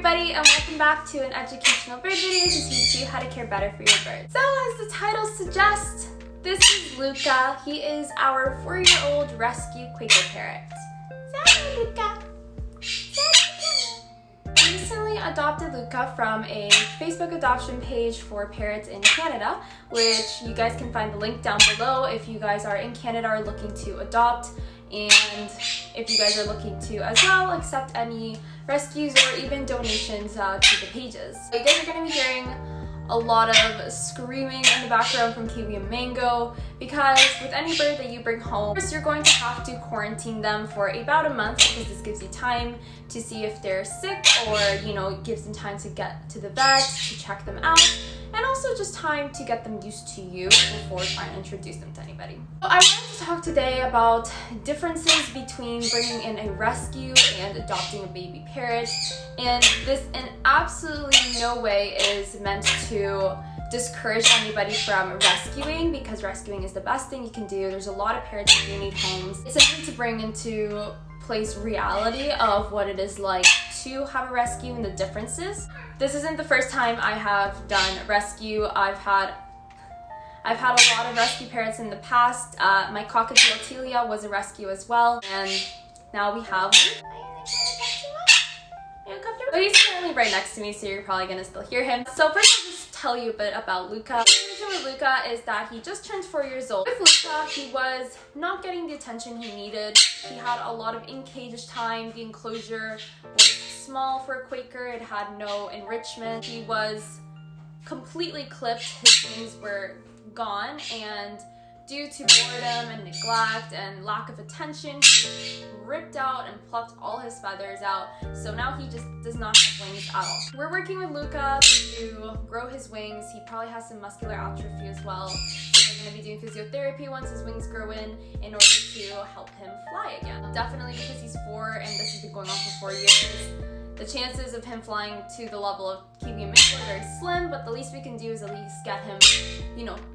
everybody, and welcome back to an educational bird video to teach you how to care better for your birds. So as the title suggests, this is Luca. He is our 4-year-old rescue Quaker parrot. Say Luca. I recently adopted Luca from a Facebook adoption page for parrots in Canada, which you guys can find the link down below if you guys are in Canada or looking to adopt, and if you guys are looking to as well accept any rescues or even donations to the pages. You guys are going to be hearing a lot of screaming in the background from Kiwi and Mango, because with any bird that you bring home, first you're going to have to quarantine them for about a month, because this gives you time to see if they're sick, or it gives them time to get to the vet to check them out, and also just time to get them used to you before trying to introduce them to anybody. So I wanted to talk today about differences between bringing in a rescue and adopting a baby parrot, and this in absolutely no way is meant to discourage anybody from rescuing, because rescuing is the best thing you can do. There's a lot of parrots that do need homes. It's simply to bring into place reality of what it is like to have a rescue and the differences. This isn't the first time I have done rescue. I've had a lot of rescue parrots in the past. My cockatiel was a rescue as well, and now we have so he's currently right next to me, so you're probably gonna still hear him. So first I'll just tell you a bit about Luca. The situation with Luca is that he just turned 4 years old. With Luca, he was not getting the attention he needed. He had a lot of in-cage time. The enclosure was small for a Quaker. It had no enrichment. He was completely clipped. His wings were gone, and due to boredom and neglect and lack of attention, he ripped out and plucked all his feathers out, so now he just does not have wings at all. We're working with Luca to grow his wings. He probably has some muscular atrophy as well, so we're going to be doing physiotherapy once his wings grow in order to help him fly again. Definitely because he's 4 and this has been going on for 4 years, the chances of him flying to the level of Kiwi and Mango are very slim, but the least we can do is at least get him,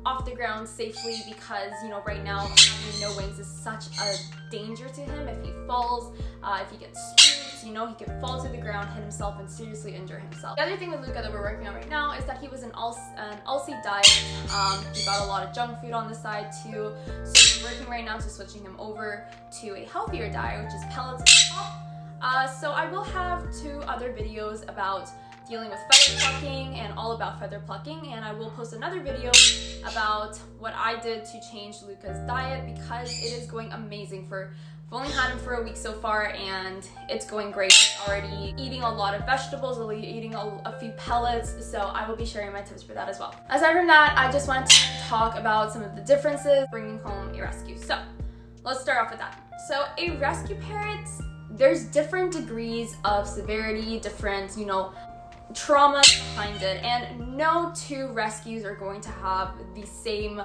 off the ground safely, because, right now having no wings is such a danger to him. If he falls, if he gets spooked, he could fall to the ground, hit himself, and seriously injure himself. The other thing with Luca that we're working on right now is that he was an all-seed diet. He got a lot of junk food on the side too, so we're working right now to switching him over to a healthier diet, which is pellets at the top. So I will have 2 other videos about dealing with feather plucking and all about feather plucking, and I will post another video about what I did to change Luca's diet, because it is going amazing. We've only had him for a week so far, and it's going great. He's already eating a lot of vegetables, eating a few pellets, so I will be sharing my tips for that as well. Aside from that, I just wanted to talk about some of the differences bringing home a rescue. So let's start off with that. So a rescue parrot, there's different degrees of severity, different, trauma behind it, and no 2 rescues are going to have the same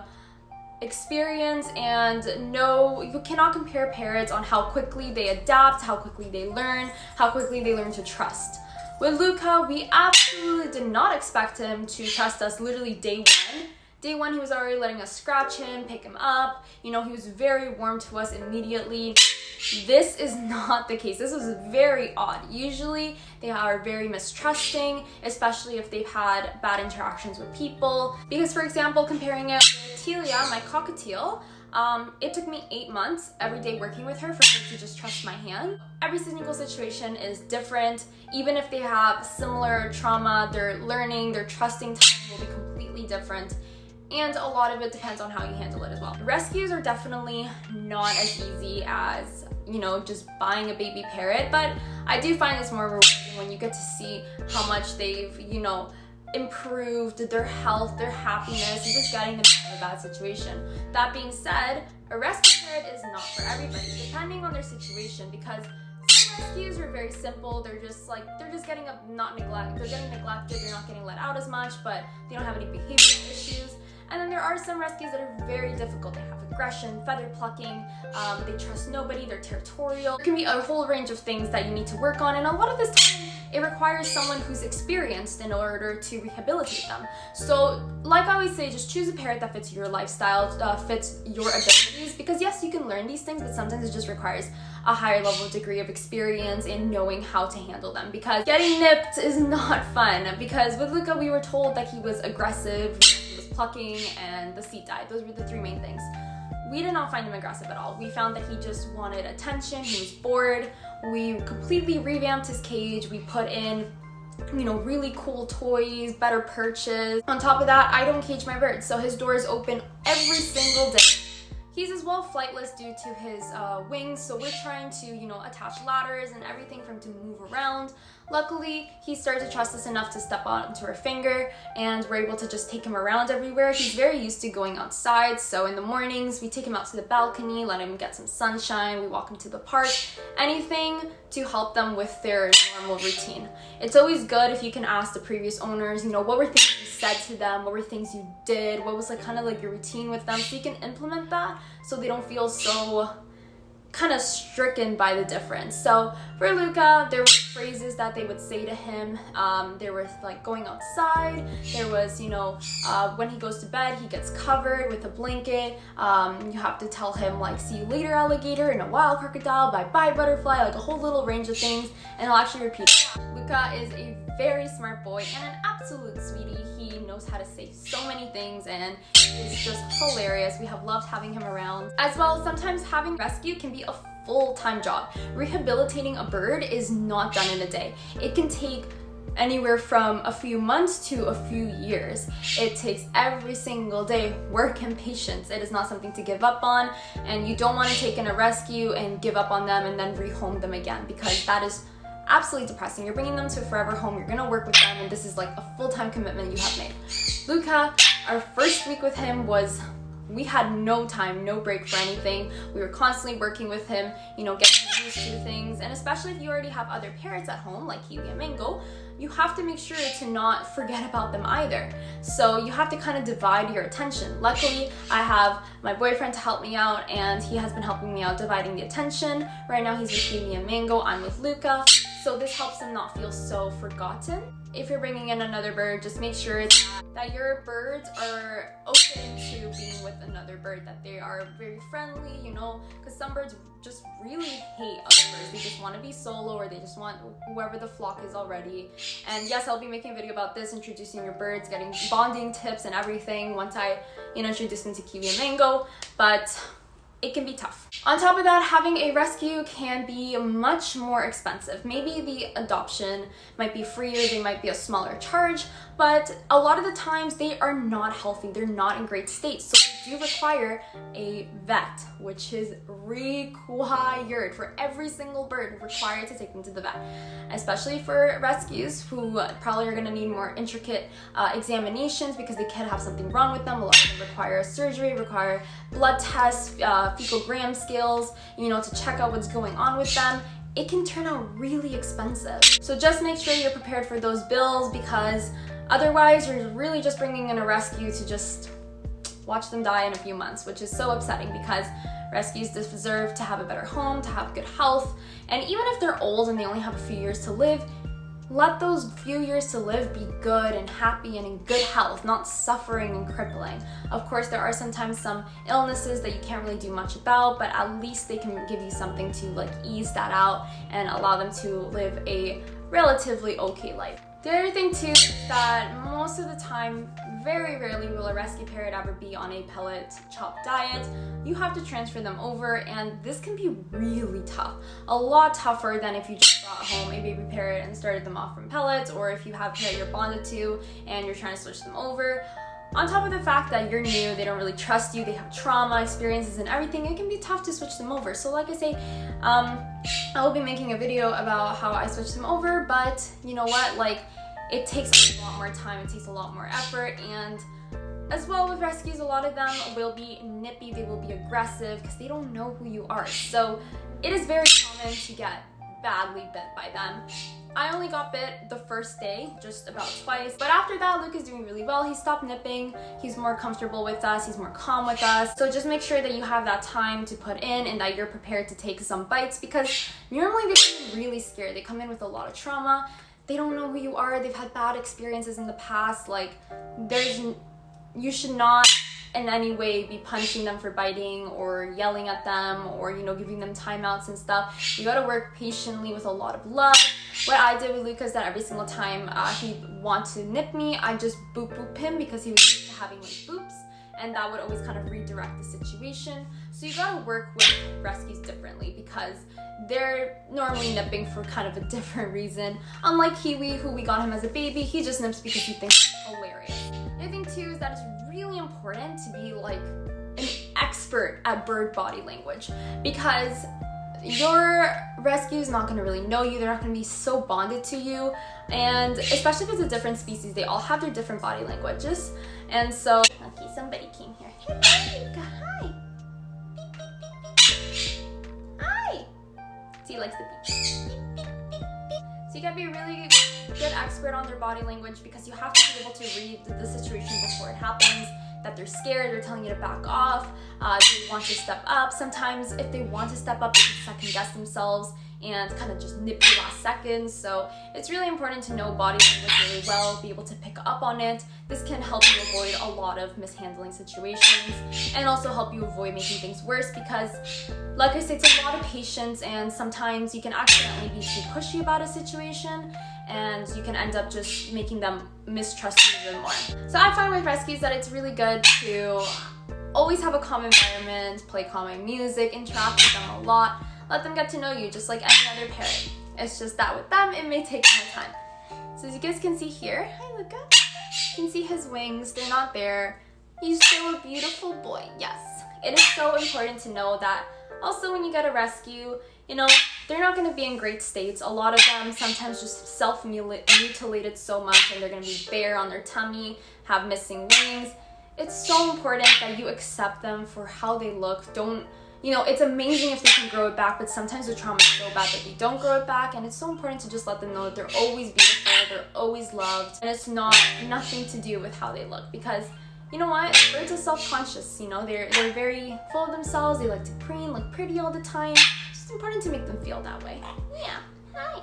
experience, and no, you cannot compare parrots on how quickly they adapt, how quickly they learn, how quickly they learn to trust. With Luca, we absolutely did not expect him to trust us literally day 1. Day 1, he was already letting us scratch him, pick him up, he was very warm to us immediately. This is not the case. This was very odd. Usually they are very mistrusting, especially if they've had bad interactions with people. Because, for example, comparing it with Telia, my cockatiel, it took me 8 months every day working with her for her to just trust my hand. Every single situation is different. Even if they have similar trauma, their learning, their trusting time will be completely different. And a lot of it depends on how you handle it as well. Rescues are definitely not as easy as, just buying a baby parrot, but I do find this more rewarding when you get to see how much they've, improved their health, their happiness, and just getting them out of a bad situation. That being said, a rescue parrot is not for everybody, depending on their situation, because some rescues are very simple. They're just getting neglected, they're not getting let out as much, but they don't have any behavioral issues. And then there are some rescues that are very difficult. They have aggression, feather plucking, they trust nobody, they're territorial. There can be a whole range of things that you need to work on, and a lot of this time it requires someone who's experienced in order to rehabilitate them. So like I always say, just choose a parrot that fits your lifestyle, fits your abilities, because yes, you can learn these things, but sometimes it just requires a higher level degree of experience in knowing how to handle them, because getting nipped is not fun. Because with Luca, we were told that he was aggressive, he was plucking, and the seat died. Those were the three main things. We did not find him aggressive at all. We found that he just wanted attention, he was bored. We completely revamped his cage. We put in, you know, really cool toys, better perches. On top of that, I don't cage my birds, so his door is open every single day. He's as well flightless due to his wings, so we're trying to, you know, attach ladders and everything for him to move around. Luckily, he started to trust us enough to step onto our finger, and we're able to just take him around everywhere. He's very used to going outside, so in the mornings, we take him out to the balcony, let him get some sunshine, we walk him to the park, anything to help them with their normal routine. It's always good if you can ask the previous owners, you know, what were things you said to them, what were things you did, what was like kind of like your routine with them, so you can implement that so they don't feel so kind of stricken by the difference. So for Luca, there were phrases that they would say to him. There was like going outside. There was, you know, when he goes to bed, he gets covered with a blanket. You have to tell him like, see you later, alligator, and a wild crocodile, bye-bye, butterfly, like a whole little range of things, and he'll actually repeat it. Luca is a very smart boy and an absolute sweetie. He knows how to say so many things, and it's just hilarious. We have loved having him around. As well, sometimes having rescue can be a full-time job. Rehabilitating a bird is not done in a day. It can take anywhere from a few months to a few years. It takes every single day work and patience. It is not something to give up on, and you don't want to take in a rescue and give up on them and then rehome them again, because that is absolutely depressing. You're bringing them to a forever home, you're gonna work with them, and this is like a full-time commitment you have made. Luca, our first week with him was, we had no time, no break for anything. We were constantly working with him, you know, getting him used to things, and especially if you already have other parrots at home, like Kiwi and Mango, you have to make sure to not forget about them either. So you have to kind of divide your attention. Luckily, I have my boyfriend to help me out, and he has been helping me out dividing the attention. Right now he's with Kiwi and Mango, I'm with Luca. So this helps them not feel so forgotten. If you're bringing in another bird, just make sure that your birds are open to being with another bird, that they are very friendly, you know, because some birds just really hate other birds. They just want to be solo, or they just want whoever the flock is already. And yes, I'll be making a video about this, introducing your birds, getting bonding tips and everything once I, you know, introduce them to Kiwi and Mango, but it can be tough. On top of that, having a rescue can be much more expensive. Maybe the adoption might be freer, they might be a smaller charge, but a lot of the times they are not healthy, they're not in great state. So they do require a vet, which is required for every single bird, required to take them to the vet. Especially for rescues who probably are gonna need more intricate examinations because they could have something wrong with them. A lot of them require surgery, require blood tests, fecal gram scales, you know, to check out what's going on with them. It can turn out really expensive. So just make sure you're prepared for those bills, because otherwise you're really just bringing in a rescue to just watch them die in a few months, which is so upsetting, because rescues deserve to have a better home, to have good health, and even if they're old and they only have a few years to live, let those few years to live be good and happy and in good health, not suffering and crippling. Of course, there are sometimes some illnesses that you can't really do much about, but at least they can give you something to like ease that out and allow them to live a relatively okay life. The other thing too is that most of the time, very rarely will a rescue parrot ever be on a pellet chop diet. You have to transfer them over, and this can be really tough. A lot tougher than if you just brought home a baby parrot and started them off from pellets, or if you have a parrot you're bonded to and you're trying to switch them over. On top of the fact that you're new, they don't really trust you, they have trauma, experiences and everything, it can be tough to switch them over. So like I say, I will be making a video about how I switch them over, but you know what, like, it takes a lot more time, it takes a lot more effort, and as well with rescues, a lot of them will be nippy, they will be aggressive because they don't know who you are. So it is very common to get badly bit by them. I only got bit the first day, just about twice, but after that, Luke is doing really well. He stopped nipping, he's more comfortable with us, he's more calm with us. So just make sure that you have that time to put in and that you're prepared to take some bites, because normally they come in really scared. They come in with a lot of trauma. they don't know who you are, they've had bad experiences in the past, like you should not in any way be punishing them for biting or yelling at them or, you know, giving them timeouts and stuff. You gotta work patiently with a lot of love. What I did with Luca is that every single time he'd want to nip me, I just boop boop him because he was used to having like boops, and that would always kind of redirect the situation. So you gotta work with rescues differently because they're normally nipping for kind of a different reason. Unlike Kiwi, who we got him as a baby, he just nips because he thinks it's hilarious. The other thing too is that it's really important to be like an expert at bird body language, because your rescue is not going to really know you, they're not going to be so bonded to you, and especially if it's a different species, they all have their different body languages. And so, okay, somebody came here. Hey, Luca, hi. Beep, beep, beep, beep. Hi. So he likes the beep. So you gotta be a really good expert on their body language, because you have to be able to read the situation before it happens, that they're scared, they're telling you to back off, they want to step up. Sometimes if they want to step up, they can second guess themselves and kind of just nip you last second. So it's really important to know body language really well, be able to pick up on it. This can help you avoid a lot of mishandling situations and also help you avoid making things worse, because like I said, it's a lot of patience, and sometimes you can accidentally be too pushy about a situation and you can end up just making them mistrust you even more. So I find with rescues that it's really good to always have a calm environment, play calming music, interact with them a lot, let them get to know you just like any other parrot. It's just that with them, it may take more time. So as you guys can see here, hi Luca, you can see his wings, they're not there. He's still a beautiful boy, yes. It is so important to know that also when you get a rescue, you know, they're not going to be in great states. A lot of them sometimes just self-mutilated so much, and they're going to be bare on their tummy, have missing wings. It's so important that you accept them for how they look. Don't, you know, it's amazing if they can grow it back, but sometimes the trauma is so bad that they don't grow it back, and it's so important to just let them know that they're always beautiful, they're always loved, and it's nothing to do with how they look, because you know what? Birds are self-conscious, you know, they're very full of themselves, they like to preen, look pretty all the time. It's just important to make them feel that way. Yeah, hi.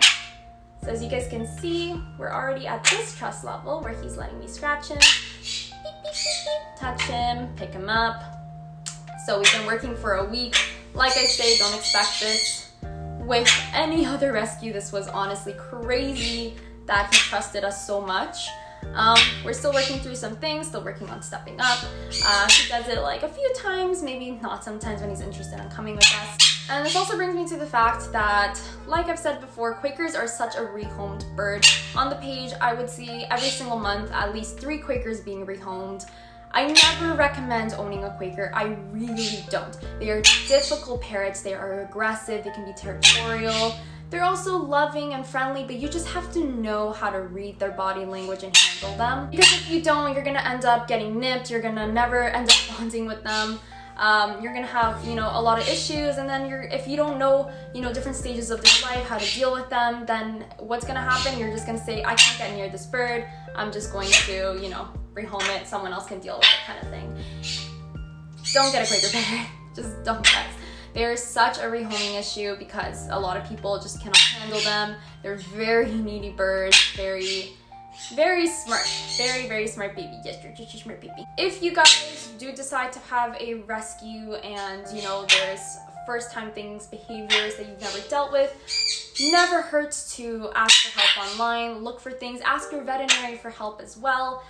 So as you guys can see, we're already at this trust level where he's letting me scratch him, beep, beep, beep, beep, touch him, pick him up. So we've been working for a week. Like I say, don't expect this with any other rescue. This was honestly crazy that he trusted us so much. We're still working through some things, still working on stepping up. He does it like a few times, maybe not sometimes when he's interested in coming with us. And this also brings me to the fact that, like I've said before, Quakers are such a rehomed bird. On the page, I would see every single month at least 3 Quakers being rehomed. I never recommend owning a Quaker, I really don't. They are difficult parrots, they are aggressive, they can be territorial. They're also loving and friendly, but you just have to know how to read their body language and handle them. Because if you don't, you're gonna end up getting nipped, you're gonna never end up bonding with them. You're gonna have, you know, a lot of issues, and then if you don't know, you know, different stages of their life, how to deal with them, then what's gonna happen? You're just gonna say, I can't get near this bird, I'm just going to, you know, rehome it, someone else can deal with it kind of thing. Don't get a Quaker parrot, just don't, guys. They're such a rehoming issue because a lot of people just cannot handle them. They're very needy birds, very smart, very smart baby. Yes, you're just a smart baby. If you guys do decide to have a rescue and, you know, there's first time things, behaviors that you've never dealt with, never hurts to ask for help online, look for things, ask your veterinary for help as well.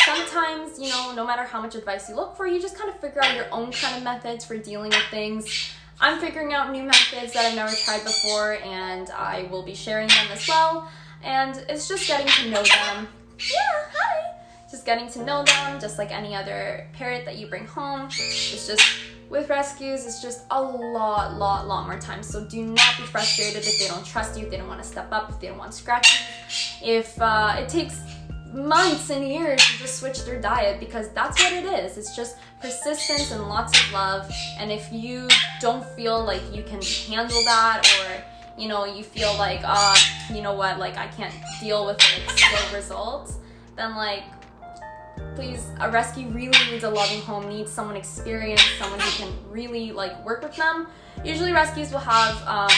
Sometimes, you know, no matter how much advice you look for, you just kind of figure out your own kind of methods for dealing with things. I'm figuring out new methods that I've never tried before, and I will be sharing them as well. And it's just getting to know them. Yeah, hi! Just getting to know them, just like any other parrot that you bring home. It's just, with rescues, it's just a lot more time. So do not be frustrated if they don't trust you, if they don't want to step up, if they don't want scratching. If it takes months and years to just switch their diet, because that's what it is. It's just persistence and lots of love. And if you don't feel like you can handle that, or, you know, you feel like, you know what, like I can't deal with like slow results, then like, please, a rescue really needs a loving home, needs someone experienced, someone who can really like work with them. Usually rescues will have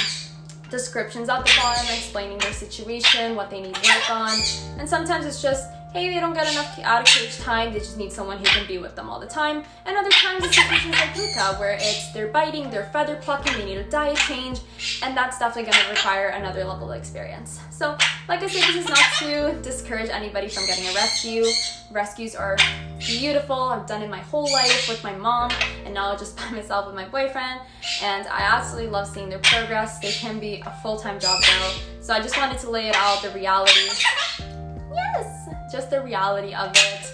descriptions at the bottom explaining their situation, what they need work on, and sometimes it's just, hey, they don't get enough out of cage time, they just need someone who can be with them all the time. And other times it's situations like Luca, where it's they're biting, they're feather plucking, they need a diet change, and that's definitely going to require another level of experience. So, like I said, this is not to discourage anybody from getting a rescue. Rescues are beautiful. I've done it my whole life with my mom, and now just by myself with my boyfriend, and I absolutely love seeing their progress. They can be a full-time job though, so I just wanted to lay it out, the reality. Yes! Just the reality of it,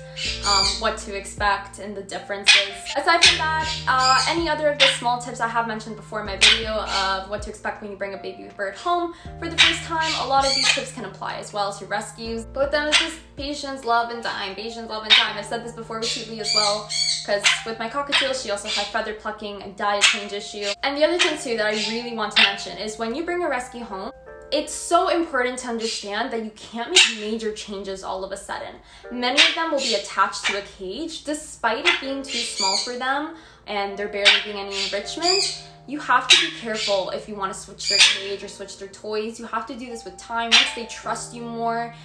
what to expect and the differences. Aside from that, any other of the small tips I have mentioned before in my video of what to expect when you bring a baby bird home for the first time, a lot of these tips can apply as well to rescues. But with them, it's just patience, love, and time. Patience, love, and time. I've said this before with Tubi as well, because with my cockatiel, she also had feather plucking and diet change issue. And the other thing too that I really want to mention is when you bring a rescue home, it's so important to understand that you can't make major changes all of a sudden. Many of them will be attached to a cage, despite it being too small for them and there barely being any enrichment. You have to be careful if you want to switch their cage or switch their toys. You have to do this with time, once they trust you more.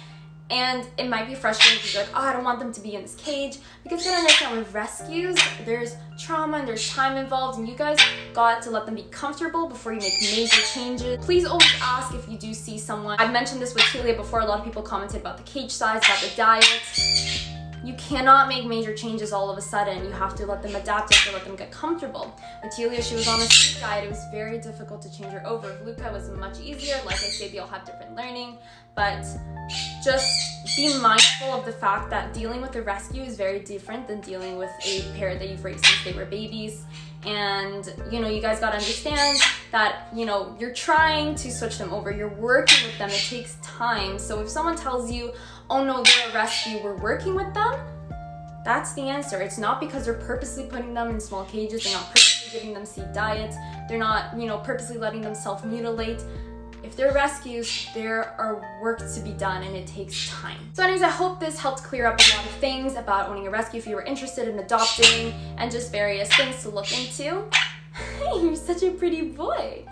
And it might be frustrating because you're like, oh, I don't want them to be in this cage. Because you gotta understand, with rescues, there's trauma and there's time involved, and you guys got to let them be comfortable before you make major changes. Please always ask if you do see someone. I've mentioned this with Telia before. A lot of people commented about the cage size, about the diet. You cannot make major changes all of a sudden. You have to let them adapt, you have to let them get comfortable. With Telia, she was on a strict diet. It was very difficult to change her over. With Luca, it was much easier. Like I say, they all have different learning, but just be mindful of the fact that dealing with a rescue is very different than dealing with a parrot that you've raised since they were babies. And, you know, you guys gotta understand that, you know, you're trying to switch them over, you're working with them, it takes time. So if someone tells you, oh no, they're a rescue, we're working with them, that's the answer. It's not because they're purposely putting them in small cages, they're not purposely giving them seed diets, they're not, you know, purposely letting them self-mutilate. If they're rescues, there are work to be done and it takes time. So anyways, I hope this helped clear up a lot of things about owning a rescue if you were interested in adopting, and just various things to look into. Hey, you're such a pretty boy.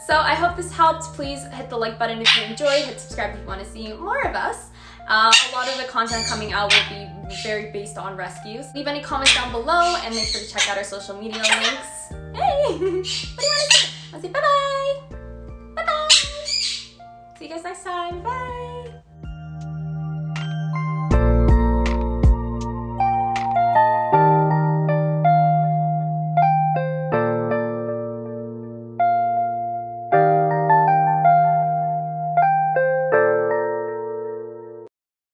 So I hope this helped. Please hit the like button if you enjoyed, hit subscribe if you want to see more of us. A lot of the content coming out will be very based on rescues. Leave any comments down below and make sure to check out our social media links. Hey, what do you want to say? I want to say bye-bye. Bye-bye. See you guys next time. Bye.